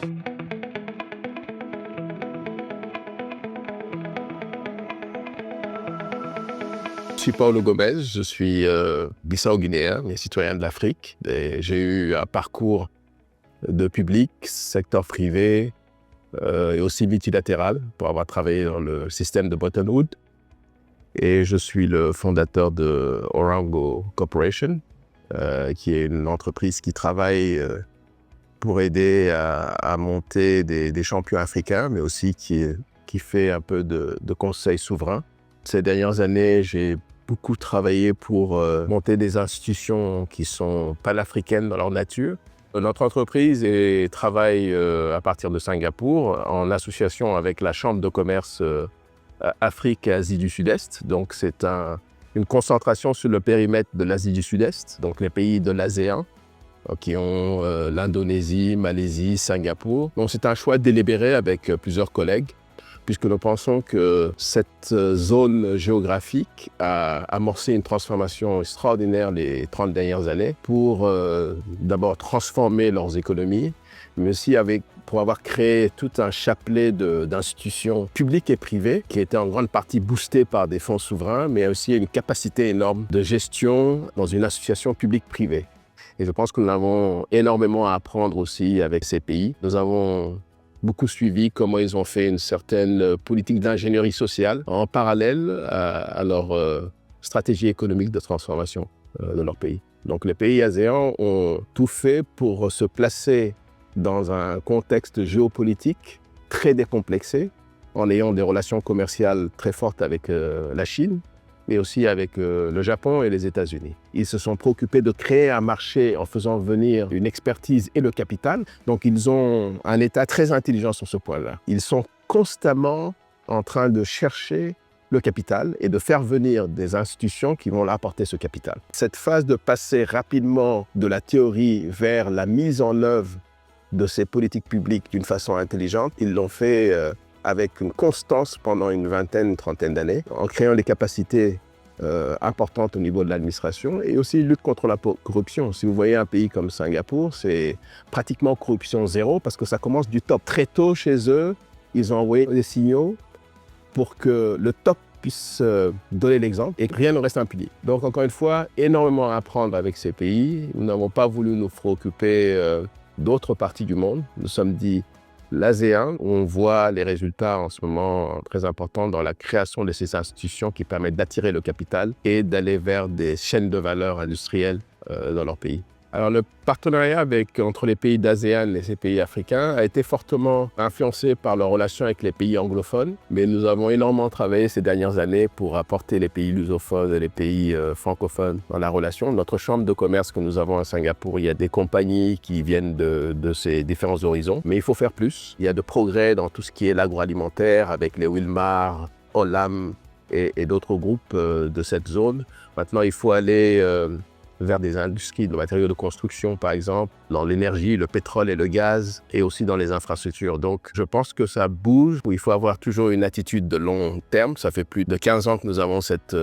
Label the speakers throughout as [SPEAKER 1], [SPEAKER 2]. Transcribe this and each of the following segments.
[SPEAKER 1] Je suis Paulo Gomes, je suis bissau-guinéen et citoyen de l'Afrique. J'ai eu un parcours de public, secteur privé et aussi multilatéral pour avoir travaillé dans le système de Bretton Woods. Et je suis le fondateur de Orango Corporation, qui est une entreprise qui travaille pour aider à monter des champions africains, mais aussi qui fait un peu de conseil souverain. Ces dernières années, j'ai beaucoup travaillé pour monter des institutions qui sont panafricaines dans leur nature. Notre entreprise travaille à partir de Singapour en association avec la Chambre de commerce Afrique et Asie du Sud-Est. Donc c'est une concentration sur le périmètre de l'Asie du Sud-Est, donc les pays de l'ASEAN, qui ont l'Indonésie, Malaisie, Singapour. Donc c'est un choix délibéré avec plusieurs collègues, puisque nous pensons que cette zone géographique a amorcé une transformation extraordinaire les 30 dernières années pour d'abord transformer leurs économies, mais aussi pour avoir créé tout un chapelet d'institutions publiques et privées qui étaient en grande partie boostées par des fonds souverains, mais aussi une capacité énorme de gestion dans une association publique-privée. Et je pense que nous avons énormément à apprendre aussi avec ces pays. Nous avons beaucoup suivi comment ils ont fait une certaine politique d'ingénierie sociale en parallèle à leur stratégie économique de transformation de leur pays. Donc les pays ASEAN ont tout fait pour se placer dans un contexte géopolitique très décomplexé, en ayant des relations commerciales très fortes avec la Chine, mais aussi avec le Japon et les États-Unis. Ils se sont préoccupés de créer un marché en faisant venir une expertise et le capital. Donc ils ont un État très intelligent sur ce point-là. Ils sont constamment en train de chercher le capital et de faire venir des institutions qui vont leur apporter ce capital. Cette phase de passer rapidement de la théorie vers la mise en œuvre de ces politiques publiques d'une façon intelligente, ils l'ont fait avec une constance pendant une trentaine d'années, en créant des capacités importantes au niveau de l'administration et aussi lutte contre la corruption. Si vous voyez un pays comme Singapour, c'est pratiquement corruption zéro parce que ça commence du top. Très tôt chez eux, ils ont envoyé des signaux pour que le top puisse donner l'exemple et que rien ne reste impuni. Donc encore une fois, énormément à apprendre avec ces pays. Nous n'avons pas voulu nous préoccuper d'autres parties du monde. Nous sommes dit l'ASEAN, on voit les résultats en ce moment très importants dans la création de ces institutions qui permettent d'attirer le capital et d'aller vers des chaînes de valeur industrielles dans leur pays. Alors le partenariat entre les pays d'ASEAN et ces pays africains a été fortement influencé par leurs relations avec les pays anglophones, mais nous avons énormément travaillé ces dernières années pour apporter les pays lusophones et les pays francophones dans la relation. Notre chambre de commerce que nous avons à Singapour, il y a des compagnies qui viennent de ces différents horizons, mais il faut faire plus. Il y a de progrès dans tout ce qui est l'agroalimentaire avec les Wilmar, Olam et d'autres groupes de cette zone. Maintenant, il faut aller vers des industries de matériaux de construction, par exemple, dans l'énergie, le pétrole et le gaz, et aussi dans les infrastructures. Donc, je pense que ça bouge. Il faut avoir toujours une attitude de long terme. Ça fait plus de 15 ans que nous avons cette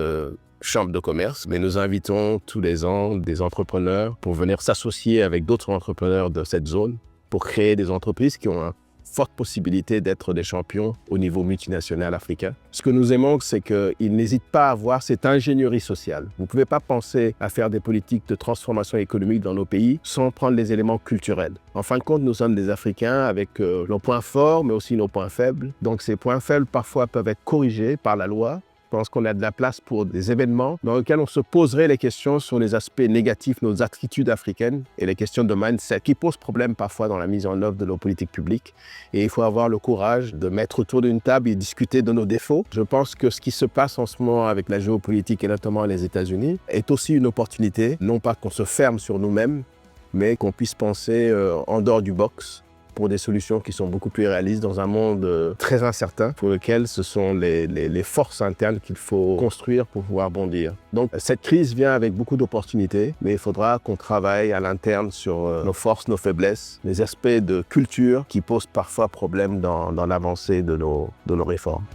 [SPEAKER 1] chambre de commerce, mais nous invitons tous les ans des entrepreneurs pour venir s'associer avec d'autres entrepreneurs de cette zone pour créer des entreprises qui ont une forte possibilité d'être des champions au niveau multinational africain. Ce que nous aimons, c'est qu'ils n'hésitent pas à avoir cette ingénierie sociale. Vous ne pouvez pas penser à faire des politiques de transformation économique dans nos pays sans prendre les éléments culturels. En fin de compte, nous sommes des Africains avec nos points forts, mais aussi nos points faibles. Donc ces points faibles, parfois, peuvent être corrigés par la loi. Je pense qu'on a de la place pour des événements dans lesquels on se poserait les questions sur les aspects négatifs, nos attitudes africaines et les questions de mindset qui posent problème parfois dans la mise en œuvre de nos politiques publiques. Et il faut avoir le courage de mettre autour d'une table et discuter de nos défauts. Je pense que ce qui se passe en ce moment avec la géopolitique et notamment les États-Unis est aussi une opportunité, non pas qu'on se ferme sur nous-mêmes, mais qu'on puisse penser en dehors du box pour des solutions qui sont beaucoup plus réalistes dans un monde très incertain pour lequel ce sont les forces internes qu'il faut construire pour pouvoir bondir. Donc cette crise vient avec beaucoup d'opportunités, mais il faudra qu'on travaille à l'interne sur nos forces, nos faiblesses, les aspects de culture qui posent parfois problème dans l'avancée de nos réformes.